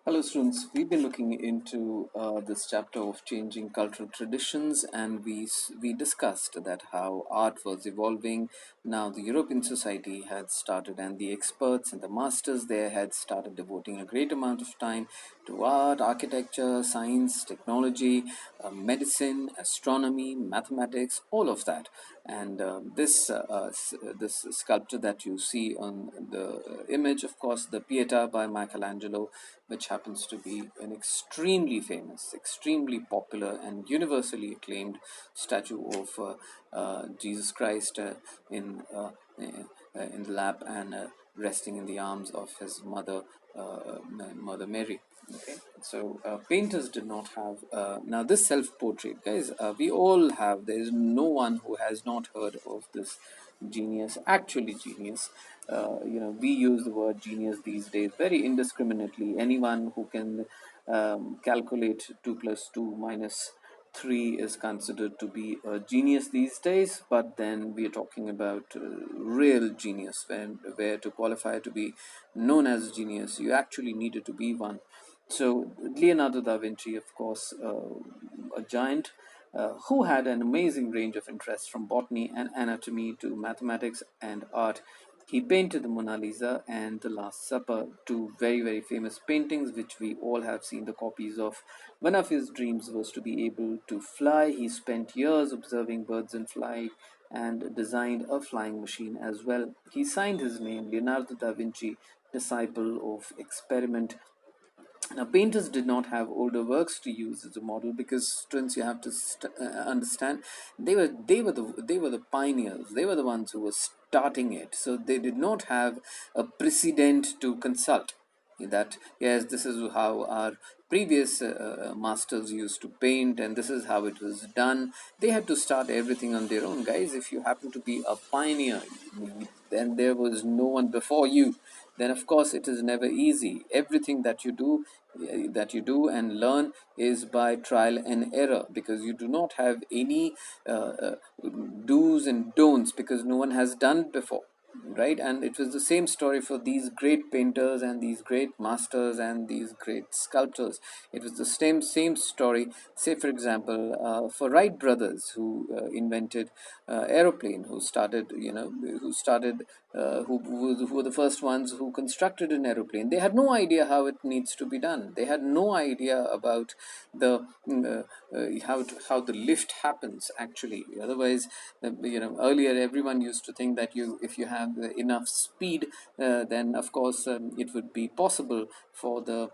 Hello, students. We've been looking into this chapter of changing cultural traditions, and we discussed that how art was evolving. Now, the European society had started, and the experts and the masters there had started devoting a great amount of time to art, architecture, science, technology, medicine, astronomy, mathematics, all of that. And this sculpture that you see on the image, of course, the Pieta by Michelangelo, which happens to be an extremely famous, extremely popular, and universally acclaimed statue of Jesus Christ in the lap and resting in the arms of his mother, Mother Mary. Okay, so painters did not have now this self-portrait, guys. We all have. There is no one who has not heard of this genius, actually genius. We use the word genius these days very indiscriminately. Anyone who can calculate 2 plus 2 minus 3 is considered to be a genius these days, but then we are talking about real genius, where to qualify to be known as a genius, you actually needed to be one. So, Leonardo da Vinci, of course, a giant who had an amazing range of interests from botany and anatomy to mathematics and art. He painted the Mona Lisa and the Last Supper, two very, very famous paintings which we all have seen the copies of. One of his dreams was to be able to fly. He spent years observing birds in flight and designed a flying machine as well. He signed his name Leonardo da Vinci, disciple of experiment. Now, painters did not have older works to use as a model because students, you have to understand, they were the pioneers. They were the ones who were starting it. So they did not have a precedent to consult. That yes, this is how our previous masters used to paint, and this is how it was done. They had to start everything on their own, guys. If you happen to be a pioneer, then there was no one before you, then of course it is never easy. Everything that you do and learn is by trial and error, because you do not have any do's and don'ts, because no one has done it before, right? And it was the same story for these great painters and these great masters and these great sculptors. It was the same story. Say for example, for Wright brothers, who invented aeroplane, who were the first ones who constructed an aeroplane. They had no idea how it needs to be done. They had no idea about the how the lift happens actually. Otherwise, earlier everyone used to think that if you have enough speed, then of course it would be possible for the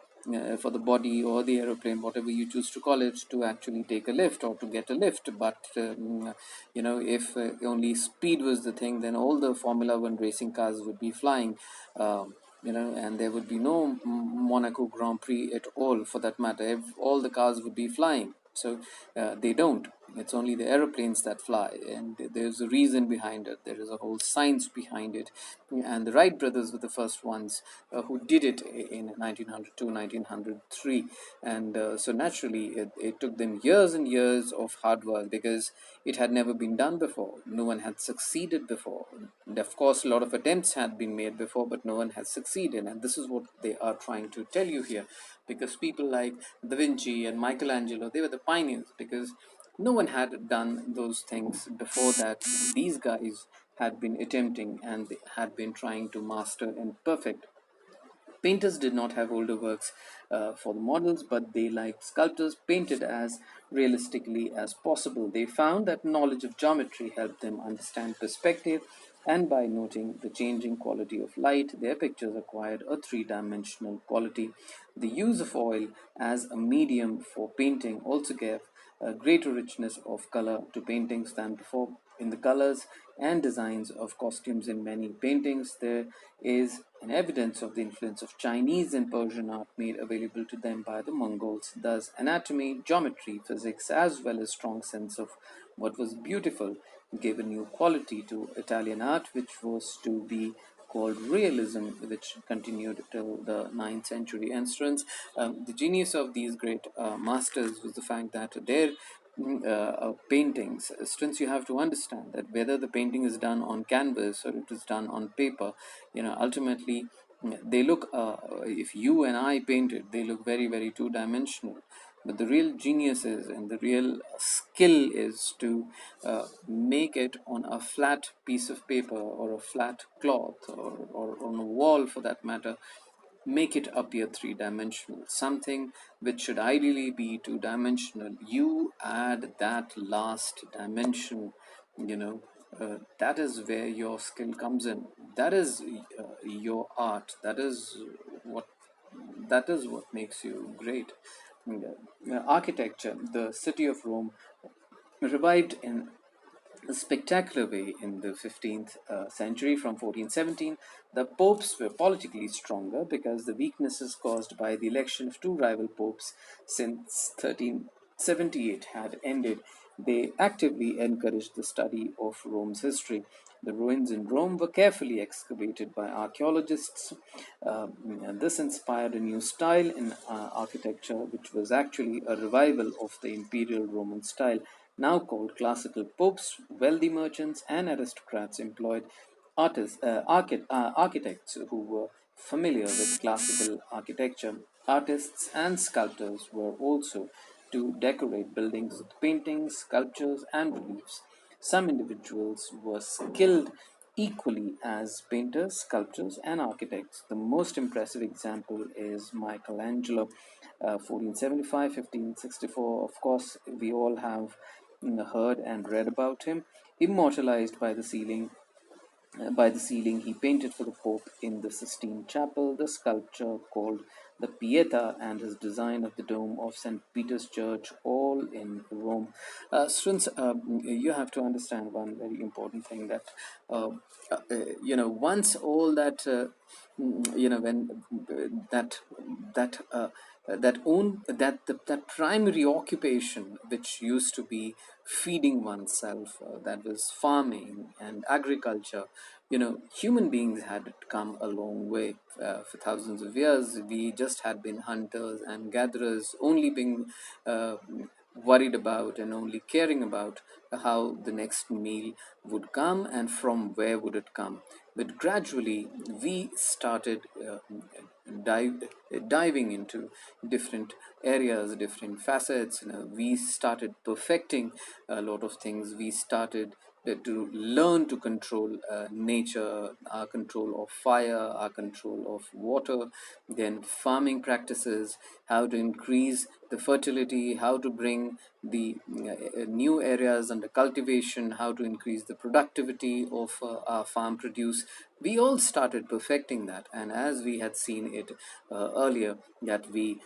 body or the aeroplane, whatever you choose to call it, to actually take a lift or to get a lift. But if only speed was the thing, then all the Formula One racing cars would be flying. And there would be no Monaco Grand Prix at all, for that matter. All the cars would be flying. So they don't. It's only the aeroplanes that fly, and there's a reason behind it. There is a whole science behind it. And the Wright brothers were the first ones who did it in 1902, 1903. And so naturally, it took them years and years of hard work, because it had never been done before. No one had succeeded before. And of course, a lot of attempts had been made before, but no one has succeeded. And this is what they are trying to tell you here, because people like Da Vinci and Michelangelo, they were the pioneers, because no one had done those things before that. These guys had been attempting, and they had been trying to master and perfect. Painters did not have older works for the models, but they, like sculptors, painted as realistically as possible. They found that knowledge of geometry helped them understand perspective, and by noting the changing quality of light, their pictures acquired a three-dimensional quality. The use of oil as a medium for painting also gave a greater richness of color to paintings than before. In the colors and designs of costumes in many paintings, there is an evidence of the influence of Chinese and Persian art made available to them by the Mongols. Thus, anatomy, geometry, physics, as well as strong sense of what was beautiful gave a new quality to Italian art, which was to be called realism, which continued till the 9th century. And students, the genius of these great masters was the fact that their paintings, students, you have to understand that whether the painting is done on canvas or it is done on paper, ultimately They look, if you and I painted, they look very, very two-dimensional. But the real genius is, and the real skill is to make it on a flat piece of paper or a flat cloth, or on a wall for that matter. Make it appear three-dimensional. Something which should ideally be two-dimensional, you add that last dimension. That is where your skill comes in. That is your art. What that is what makes you great. Architecture, the city of Rome revived in a spectacular way in the 15th century. From 1417, the popes were politically stronger because the weaknesses caused by the election of two rival popes since 1378 had ended. They actively encouraged the study of Rome's history. The ruins in Rome were carefully excavated by archaeologists. And this inspired a new style in architecture, which was actually a revival of the imperial Roman style, now called classical. Popes, wealthy merchants, and aristocrats employed architects who were familiar with classical architecture. Artists and sculptors were also to decorate buildings with paintings, sculptures, and reliefs. Some individuals were skilled equally as painters, sculptors, and architects. The most impressive example is Michelangelo, 1475 1564. Of course, we all have heard and read about him. Immortalized by the ceiling, he painted for the Pope in the Sistine Chapel the sculpture called the Pieta and his design of the dome of St. Peter's Church, all in Rome. Students, you have to understand one very important thing, that uh, once all that when that that that own that primary occupation which used to be feeding oneself, that was farming and agriculture. Human beings had come a long way. For thousands of years we just had been hunters and gatherers, only being uh, worried about and only caring about how the next meal would come and from where would it come. But gradually we started diving into different areas, different facets. We started perfecting a lot of things. We started to learn to control nature, our control of fire, our control of water, then farming practices, how to increase the fertility, how to bring the new areas under cultivation, how to increase the productivity of our farm produce. We all started perfecting that, and as we had seen it earlier, that the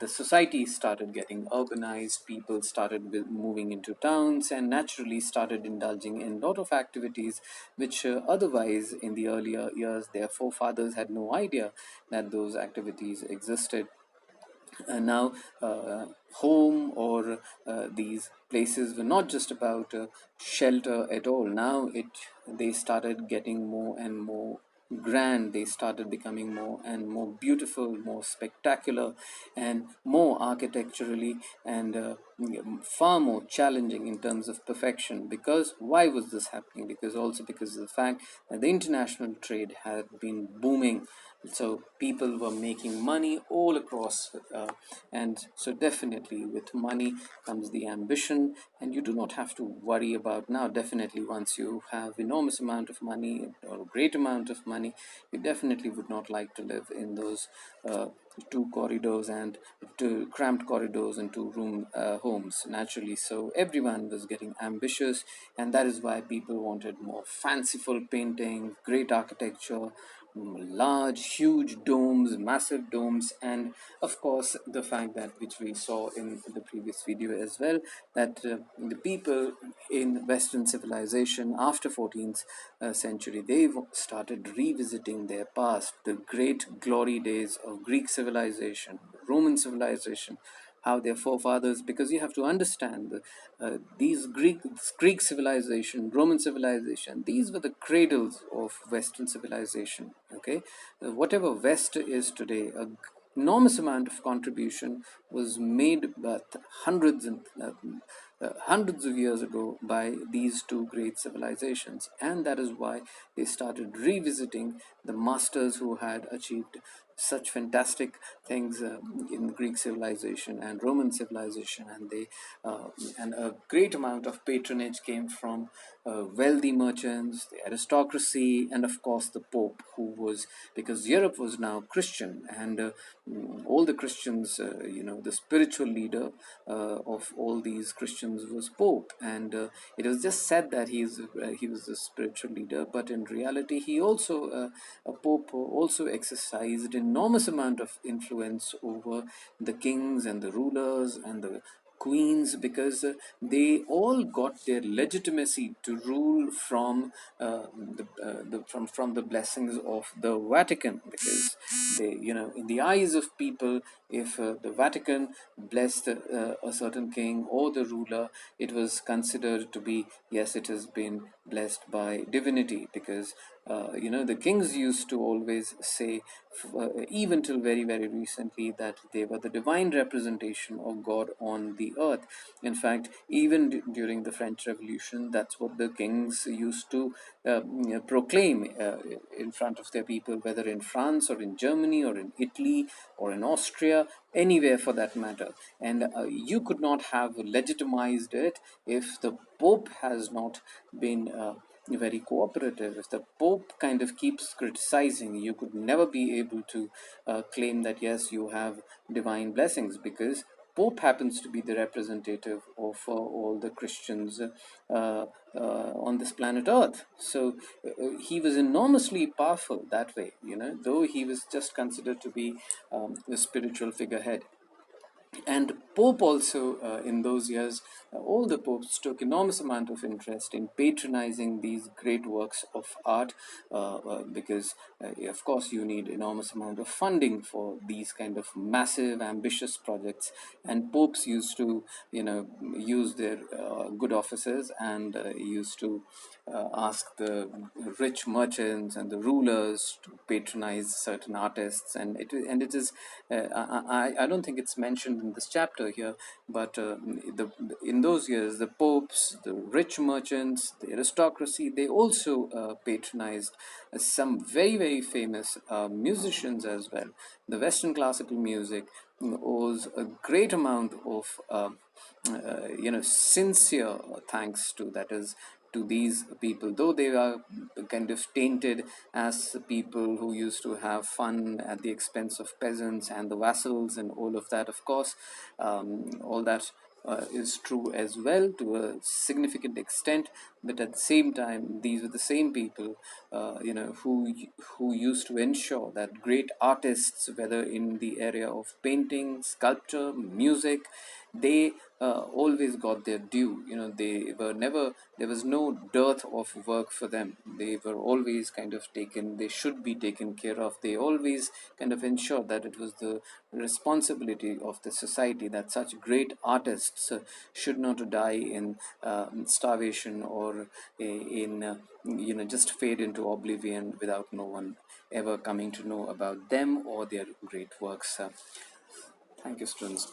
society started getting organized, people started moving into towns, and naturally started indulging in a lot of activities which otherwise in the earlier years their forefathers had no idea that those activities existed. Now, home or these places were not just about shelter at all. Now they started getting more and more grand. They started becoming more and more beautiful, more spectacular, and more architecturally, and far more challenging in terms of perfection. Because why was this happening? Because of the fact that the international trade had been booming, so people were making money all across, and so definitely with money comes the ambition, and you do not have to worry about. Now definitely, once you have enormous amount of money or a great amount of money, you definitely would not like to live in those two corridors and two cramped corridors and two room homes, naturally. So everyone was getting ambitious, and that is why people wanted more fanciful painting, great architecture, large, huge domes, massive domes, and of course, the fact that which we saw in the previous video as well, that the people in Western civilization after 14th century, they started revisiting their past, the great glory days of Greek civilization, Roman civilization, how their forefathers, because you have to understand these Greek civilization, Roman civilization, these were the cradles of Western civilization. Okay, whatever West is today, enormous amount of contribution was made hundreds and hundreds of years ago by these two great civilizations, and that is why they started revisiting the masters who had achieved such fantastic things in Greek civilization and Roman civilization, and they and a great amount of patronage came from wealthy merchants, the aristocracy, and of course the Pope, who was, because Europe was now Christian, and all the Christians, the spiritual leader of all these Christians was Pope, and it was just said that he was the spiritual leader, but in reality he also a Pope also exercised enormous amount of influence over the kings and the rulers and the queens, because they all got their legitimacy to rule from from the blessings of the Vatican, because they, in the eyes of people, if the Vatican blessed a certain king or the ruler, it was considered to be, yes, it has been blessed by divinity, because the kings used to always say, even till very, very recently, that they were the divine representation of God on the earth. In fact, even during the French Revolution, that's what the kings used to proclaim in front of their people, whether in France or in Germany or in Italy or in Austria, anywhere for that matter. And you could not have legitimized it if the Pope has not been very cooperative. If the Pope kind of keeps criticizing, you could never be able to claim that yes, you have divine blessings, because Pope happens to be the representative of all the Christians on this planet Earth. So he was enormously powerful that way, though he was just considered to be the spiritual figurehead. And Pope also, in those years, all the popes took enormous amount of interest in patronizing these great works of art, because of course you need enormous amount of funding for these kind of massive ambitious projects, and popes used to use their good offices, and used to ask the rich merchants and the rulers to patronize certain artists, and it is I don't think it's mentioned in this chapter here, but in those years the popes, the rich merchants, the aristocracy, they also patronized some very, very famous musicians as well. The Western classical music owes a great amount of sincere thanks to, that is, to these people, though they are kind of tainted as people who used to have fun at the expense of peasants and the vassals and all of that. Of course, all that is true as well to a significant extent, but at the same time, these were the same people, who used to ensure that great artists, whether in the area of painting, sculpture, music, they always got their due. They were never, there was no dearth of work for them. They were always kind of taken, they should be taken care of. They always kind of ensured that it was the responsibility of the society that such great artists should not die in starvation, or in just fade into oblivion without no one ever coming to know about them or their great works. Thank you, students.